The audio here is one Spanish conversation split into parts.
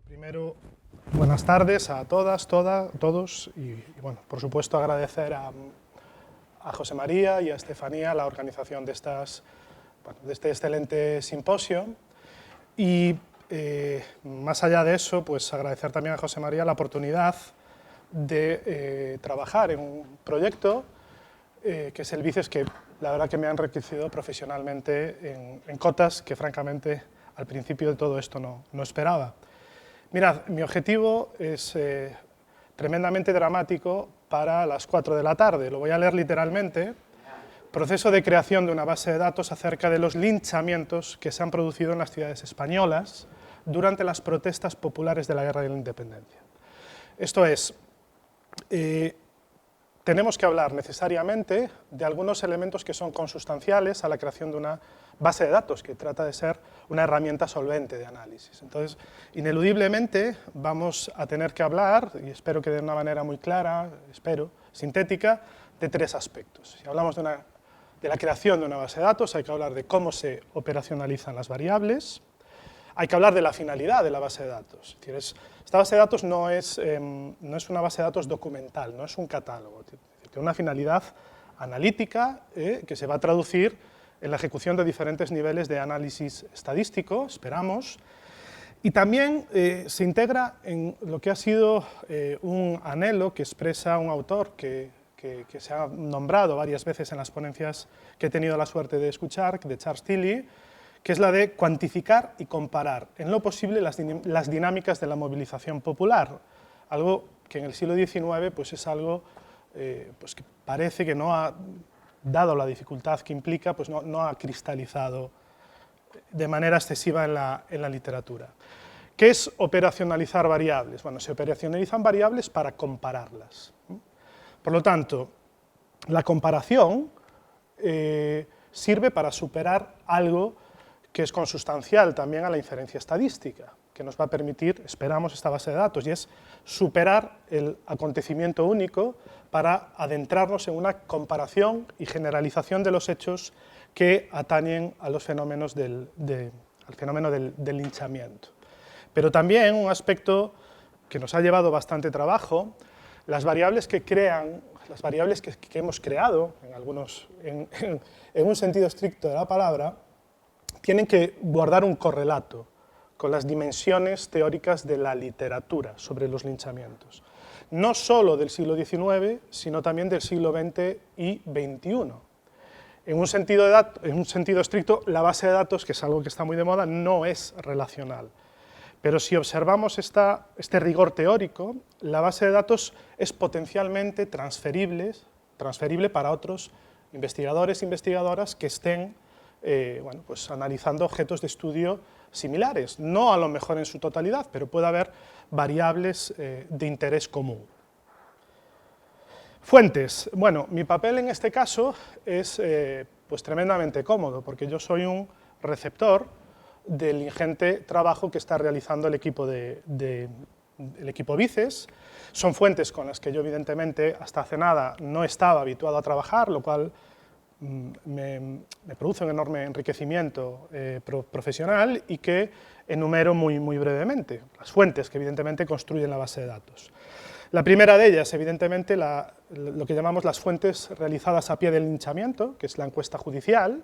Primero, buenas tardes a todas, todos y bueno, por supuesto agradecer a José María y a Estefanía la organización de, de este excelente simposio y más allá de eso, pues agradecer también a José María la oportunidad de trabajar en un proyecto que es el BICES, que la verdad que me ha enriquecido profesionalmente en cotas que francamente al principio de todo esto no esperaba. Mirad, mi objetivo es tremendamente dramático para las 4 de la tarde, lo voy a leer literalmente. Proceso de creación de una base de datos acerca de los linchamientos que se han producido en las ciudades españolas durante las protestas populares de la Guerra de la Independencia. Esto es, tenemos que hablar necesariamente de algunos elementos que son consustanciales a la creación de una base de datos, que trata de ser una herramienta solvente de análisis. Entonces, ineludiblemente vamos a tener que hablar, y espero que de una manera muy clara, sintética, de tres aspectos. Si hablamos de la creación de una base de datos, hay que hablar de cómo se operacionalizan las variables, hay que hablar de la finalidad de la base de datos. Es decir, esta base de datos no es una base de datos documental, no es un catálogo, tiene una finalidad analítica que se va a traducir en la ejecución de diferentes niveles de análisis estadístico, esperamos, y también se integra en lo que ha sido un anhelo que expresa un autor que se ha nombrado varias veces en las ponencias que he tenido la suerte de escuchar, de Charles Tilly, que es la de cuantificar y comparar, en lo posible, las dinámicas de la movilización popular, algo que en el siglo XIX pues es algo pues que parece que no ha, dado la dificultad que implica, pues no ha cristalizado de manera excesiva en la literatura. ¿Qué es operacionalizar variables? Bueno, se operacionalizan variables para compararlas. Por lo tanto, la comparación sirve para superar algo que es consustancial también a la inferencia estadística, que nos va a permitir, esperamos, esta base de datos, y es superar el acontecimiento único para adentrarnos en una comparación y generalización de los hechos que atañen a los fenómenos al fenómeno del linchamiento. Pero también un aspecto que nos ha llevado bastante trabajo, las variables que hemos creado, en un sentido estricto de la palabra, tienen que guardar un correlato con las dimensiones teóricas de la literatura sobre los linchamientos. No solo del siglo XIX, sino también del siglo XX y XXI. En un sentido estricto, la base de datos, que es algo que está muy de moda, no es relacional. Pero si observamos este rigor teórico, la base de datos es potencialmente transferible para otros investigadores e investigadoras que estén pues analizando objetos de estudio similares, no a lo mejor en su totalidad, pero puede haber variables de interés común. Fuentes. Bueno, mi papel en este caso es pues tremendamente cómodo, porque yo soy un receptor del ingente trabajo que está realizando el equipo BICES. Son fuentes con las que yo, evidentemente, hasta hace nada no estaba habituado a trabajar, lo cual me produce un enorme enriquecimiento profesional y que enumero muy brevemente. Las fuentes que evidentemente construyen la base de datos. La primera de ellas, evidentemente, lo que llamamos las fuentes realizadas a pie del linchamiento, que es la encuesta judicial,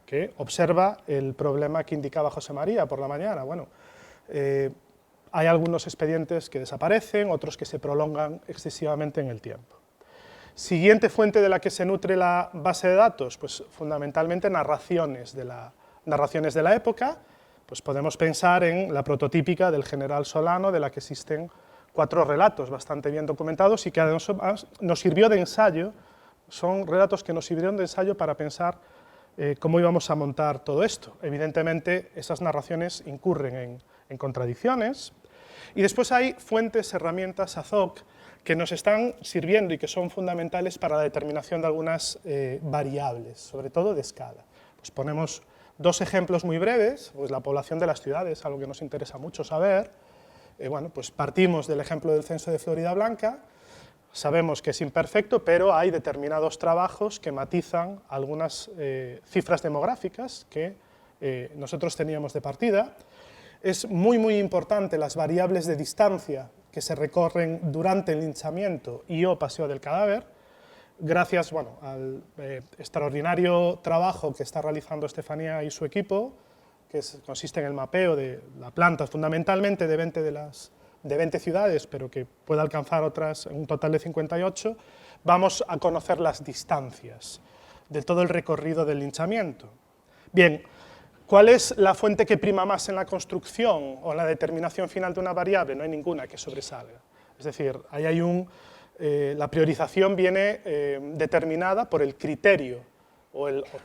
que observa el problema que indicaba José María por la mañana. Bueno, hay algunos expedientes que desaparecen, otros que se prolongan excesivamente en el tiempo. Siguiente fuente de la que se nutre la base de datos, pues fundamentalmente narraciones de la época. Pues podemos pensar en la prototípica del general Solano, de la que existen 4 relatos bastante bien documentados y que además nos sirvió de ensayo, son relatos que nos sirvieron de ensayo para pensar cómo íbamos a montar todo esto. Evidentemente, esas narraciones incurren en contradicciones. Y después hay fuentes, herramientas ad hoc, que nos están sirviendo y que son fundamentales para la determinación de algunas variables, sobre todo de escala. Pues ponemos 2 ejemplos muy breves, pues la población de las ciudades, algo que nos interesa mucho saber. Bueno, pues partimos del ejemplo del censo de Florida Blanca, sabemos que es imperfecto, pero hay determinados trabajos que matizan algunas cifras demográficas que nosotros teníamos de partida. Es muy importante las variables de distancia que se recorren durante el linchamiento y o paseo del cadáver, gracias al extraordinario trabajo que está realizando Estefanía y su equipo, que consiste en el mapeo de la planta, fundamentalmente de 20 ciudades, pero que puede alcanzar otras, un total de 58, vamos a conocer las distancias de todo el recorrido del linchamiento. Bien, ¿cuál es la fuente que prima más en la construcción o en la determinación final de una variable? No hay ninguna que sobresalga. Es decir, ahí hay la priorización viene determinada por el criterio,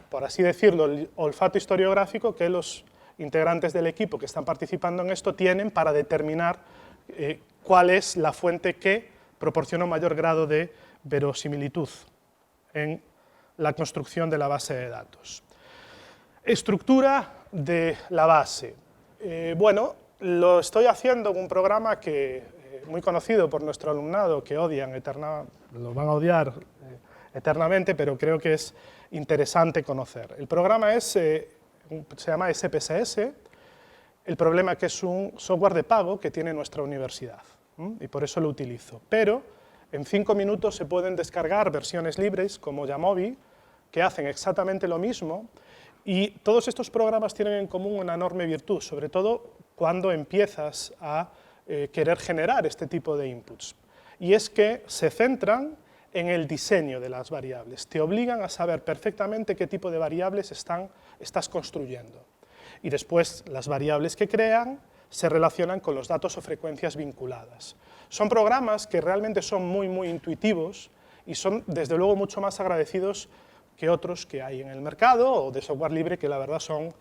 por así decirlo, el olfato historiográfico que los integrantes del equipo que están participando en esto tienen para determinar cuál es la fuente que proporciona un mayor grado de verosimilitud en la construcción de la base de datos. Estructura de la base. Bueno, lo estoy haciendo en un programa muy conocido por nuestro alumnado, que odian lo van a odiar eternamente, pero creo que es interesante conocer. El programa se llama SPSS, el problema es que es un software de pago que tiene nuestra universidad, y por eso lo utilizo. Pero en 5 minutos se pueden descargar versiones libres como Jamovi, que hacen exactamente lo mismo, y todos estos programas tienen en común una enorme virtud, sobre todo cuando empiezas a querer generar este tipo de inputs, y es que se centran en el diseño de las variables, te obligan a saber perfectamente qué tipo de variables estás construyendo, y después las variables que crean se relacionan con los datos o frecuencias vinculadas. Son programas que realmente son muy intuitivos y son desde luego mucho más agradecidos que otros que hay en el mercado o de software libre, que la verdad son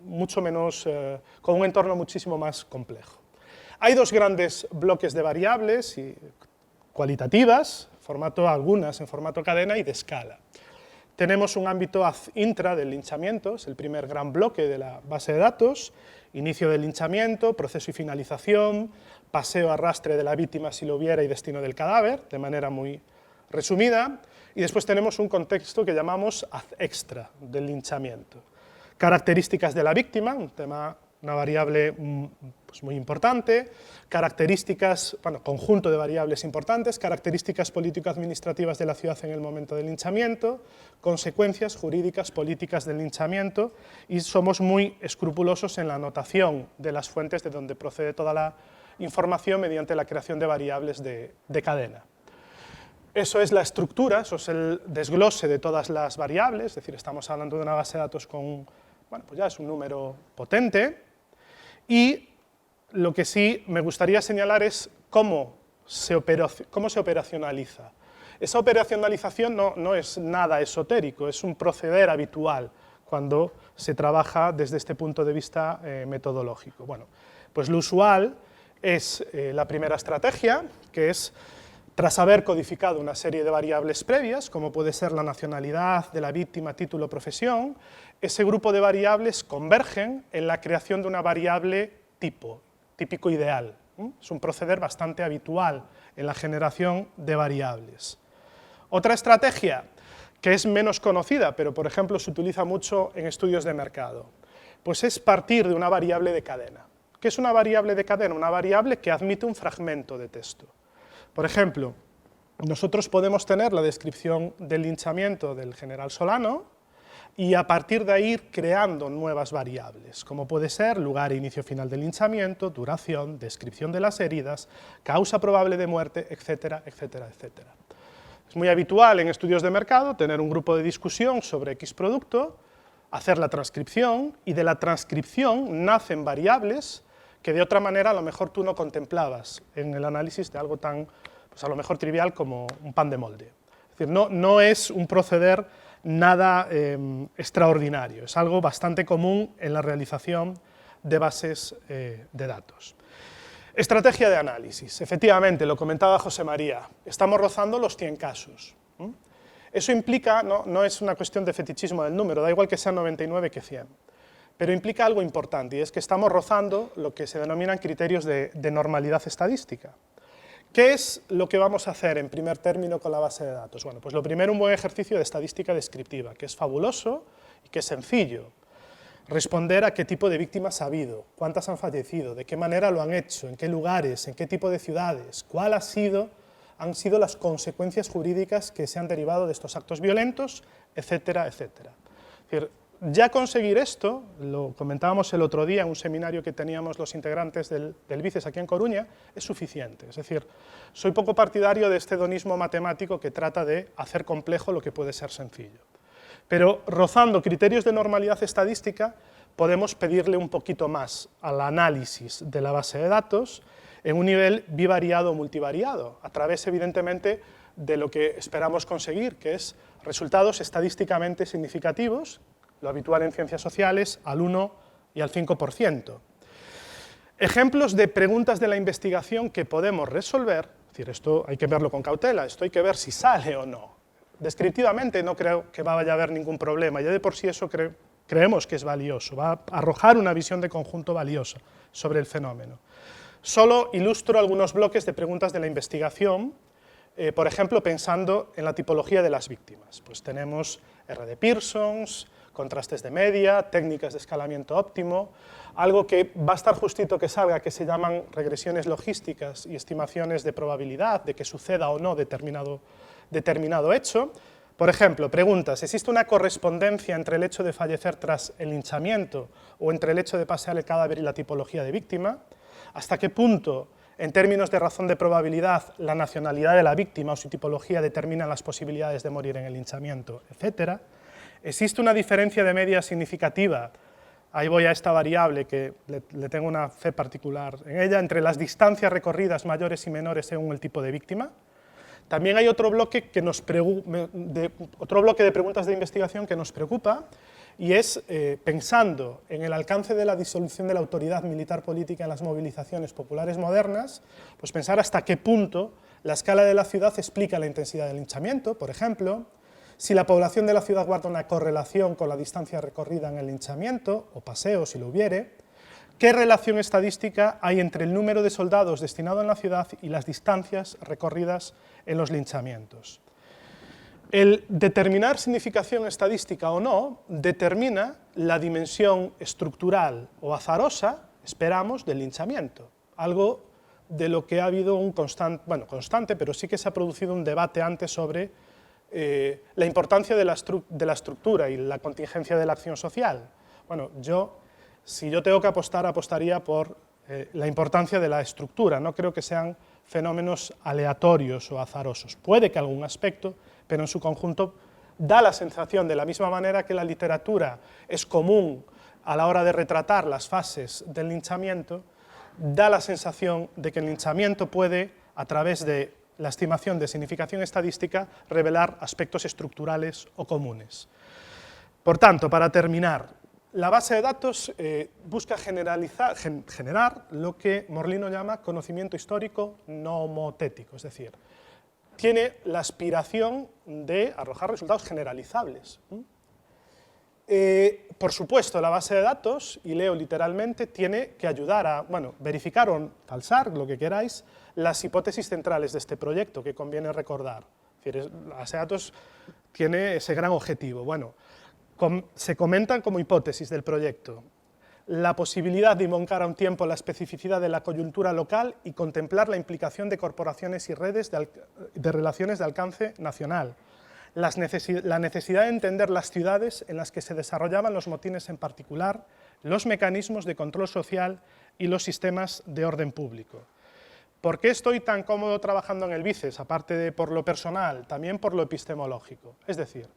mucho menos, con un entorno muchísimo más complejo. Hay dos grandes bloques de variables cualitativas, algunas en formato cadena y de escala. Tenemos un ámbito intra del linchamiento, es el primer gran bloque de la base de datos, inicio del linchamiento, proceso y finalización, paseo, arrastre de la víctima si lo hubiera y destino del cadáver, de manera muy resumida, y después tenemos un contexto que llamamos ad extra del linchamiento. Características de la víctima, una variable muy importante, conjunto de variables importantes, características político-administrativas de la ciudad en el momento del linchamiento, consecuencias jurídicas, políticas del linchamiento, y somos muy escrupulosos en la anotación de las fuentes de donde procede toda la información mediante la creación de variables de cadena. Eso es la estructura, eso es el desglose de todas las variables, es decir, estamos hablando de una base de datos con, pues ya es un número potente, y lo que sí me gustaría señalar es cómo se operacionaliza. Esa operacionalización no es nada esotérico, es un proceder habitual cuando se trabaja desde este punto de vista metodológico. Bueno, pues lo usual es la primera estrategia, que es, tras haber codificado una serie de variables previas, como puede ser la nacionalidad de la víctima, título, profesión, ese grupo de variables convergen en la creación de una variable típico ideal. Es un proceder bastante habitual en la generación de variables. Otra estrategia, que es menos conocida, pero por ejemplo se utiliza mucho en estudios de mercado, pues es partir de una variable de cadena. ¿Qué es una variable de cadena? Una variable que admite un fragmento de texto. Por ejemplo, nosotros podemos tener la descripción del linchamiento del general Solano y a partir de ahí ir creando nuevas variables, como puede ser lugar e inicio final del linchamiento, duración, descripción de las heridas, causa probable de muerte, etcétera, etcétera, etcétera. Es muy habitual en estudios de mercado tener un grupo de discusión sobre X producto, hacer la transcripción, y de la transcripción nacen variables que de otra manera a lo mejor tú no contemplabas en el análisis de algo tan, pues a lo mejor trivial como un pan de molde. Es decir, no es un proceder nada extraordinario, es algo bastante común en la realización de bases de datos. Estrategia de análisis. Efectivamente, lo comentaba José María, estamos rozando los 100 casos. Eso implica, no es una cuestión de fetichismo del número, da igual que sean 99 que 100. Pero implica algo importante, y es que estamos rozando lo que se denominan criterios de normalidad estadística. ¿Qué es lo que vamos a hacer en primer término con la base de datos? Bueno, pues lo primero, un buen ejercicio de estadística descriptiva, que es fabuloso y que es sencillo. responder a qué tipo de víctimas ha habido, cuántas han fallecido, de qué manera lo han hecho, en qué lugares, en qué tipo de ciudades, cuáles han sido las consecuencias jurídicas que se han derivado de estos actos violentos, etcétera, etcétera. Es decir, ya conseguir esto, lo comentábamos el otro día en un seminario que teníamos los integrantes del BICES aquí en Coruña, es suficiente. Es decir, soy poco partidario de este hedonismo matemático que trata de hacer complejo lo que puede ser sencillo. Pero rozando criterios de normalidad estadística, podemos pedirle un poquito más al análisis de la base de datos en un nivel bivariado o multivariado, a través, evidentemente, de lo que esperamos conseguir, que es resultados estadísticamente significativos, lo habitual en ciencias sociales, al 1 y al 5%. Ejemplos de preguntas de la investigación que podemos resolver, es decir, esto hay que verlo con cautela, esto hay que ver si sale o no. Descriptivamente no creo que vaya a haber ningún problema, ya de por sí eso creemos que es valioso, va a arrojar una visión de conjunto valiosa sobre el fenómeno. Solo ilustro algunos bloques de preguntas de la investigación, por ejemplo, pensando en la tipología de las víctimas. Pues tenemos R de Pearsons, contrastes de media, técnicas de escalamiento óptimo, algo que va a estar justito que salga, que se llaman regresiones logísticas y estimaciones de probabilidad de que suceda o no determinado hecho. Por ejemplo, preguntas, ¿existe una correspondencia entre el hecho de fallecer tras el linchamiento o entre el hecho de pasear el cadáver y la tipología de víctima? ¿Hasta qué punto, en términos de razón de probabilidad, la nacionalidad de la víctima o su tipología determinan las posibilidades de morir en el linchamiento, etcétera? ¿Existe una diferencia de media significativa? Ahí voy a esta variable que le tengo una fe particular en ella, entre las distancias recorridas mayores y menores según el tipo de víctima. También hay otro bloque de preguntas de investigación que nos preocupa, y es, pensando en el alcance de la disolución de la autoridad militar política en las movilizaciones populares modernas, pues pensar hasta qué punto la escala de la ciudad explica la intensidad del linchamiento, por ejemplo, si la población de la ciudad guarda una correlación con la distancia recorrida en el linchamiento, o paseo si lo hubiere, qué relación estadística hay entre el número de soldados destinado en la ciudad y las distancias recorridas en los linchamientos. El determinar significación estadística o no determina la dimensión estructural o azarosa, esperamos, del linchamiento, algo de lo que ha habido un constante, pero sí que se ha producido un debate antes sobre la importancia de la estructura y la contingencia de la acción social. Bueno, si yo tengo que apostar, apostaría por la importancia de la estructura, no creo que sean fenómenos aleatorios o azarosos. Puede que algún aspecto, pero en su conjunto da la sensación, de la misma manera que la literatura es común a la hora de retratar las fases del linchamiento, da la sensación de que el linchamiento puede, a través de la estimación de significación estadística, revelar aspectos estructurales o comunes. Por tanto, para terminar, la base de datos busca generar lo que Morlino llama conocimiento histórico nomotético, es decir, tiene la aspiración de arrojar resultados generalizables. Por supuesto, la base de datos, y leo literalmente, tiene que ayudar a verificar o falsar, lo que queráis, las hipótesis centrales de este proyecto, que conviene recordar. Es decir, la base de datos tiene ese gran objetivo. Se comentan como hipótesis del proyecto la posibilidad de invocar a un tiempo la especificidad de la coyuntura local y contemplar la implicación de corporaciones y redes de relaciones de alcance nacional, la necesidad de entender las ciudades en las que se desarrollaban los motines en particular, los mecanismos de control social y los sistemas de orden público. ¿Por qué estoy tan cómodo trabajando en el BICES? Aparte de por lo personal, también por lo epistemológico. Es decir,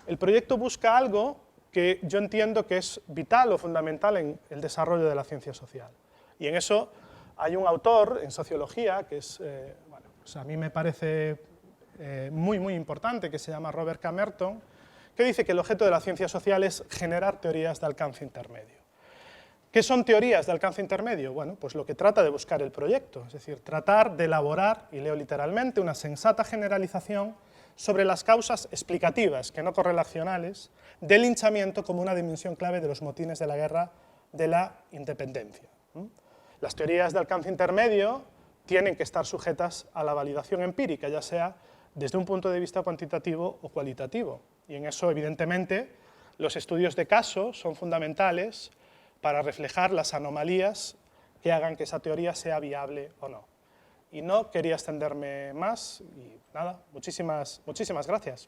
el proyecto busca algo que yo entiendo que es vital o fundamental en el desarrollo de la ciencia social. Y en eso hay un autor en sociología que es, pues a mí me parece muy, muy importante, que se llama Robert K. Merton, que dice que el objeto de la ciencia social es generar teorías de alcance intermedio. ¿Qué son teorías de alcance intermedio? Bueno, pues lo que trata de buscar el proyecto, es decir, tratar de elaborar, y leo literalmente, una sensata generalización sobre las causas explicativas, que no correlacionales, del linchamiento como una dimensión clave de los motines de la guerra de la independencia. Las teorías de alcance intermedio tienen que estar sujetas a la validación empírica, ya sea desde un punto de vista cuantitativo o cualitativo. Y en eso, evidentemente, los estudios de caso son fundamentales para reflejar las anomalías que hagan que esa teoría sea viable o no. Y no quería extenderme más, y nada, muchísimas gracias.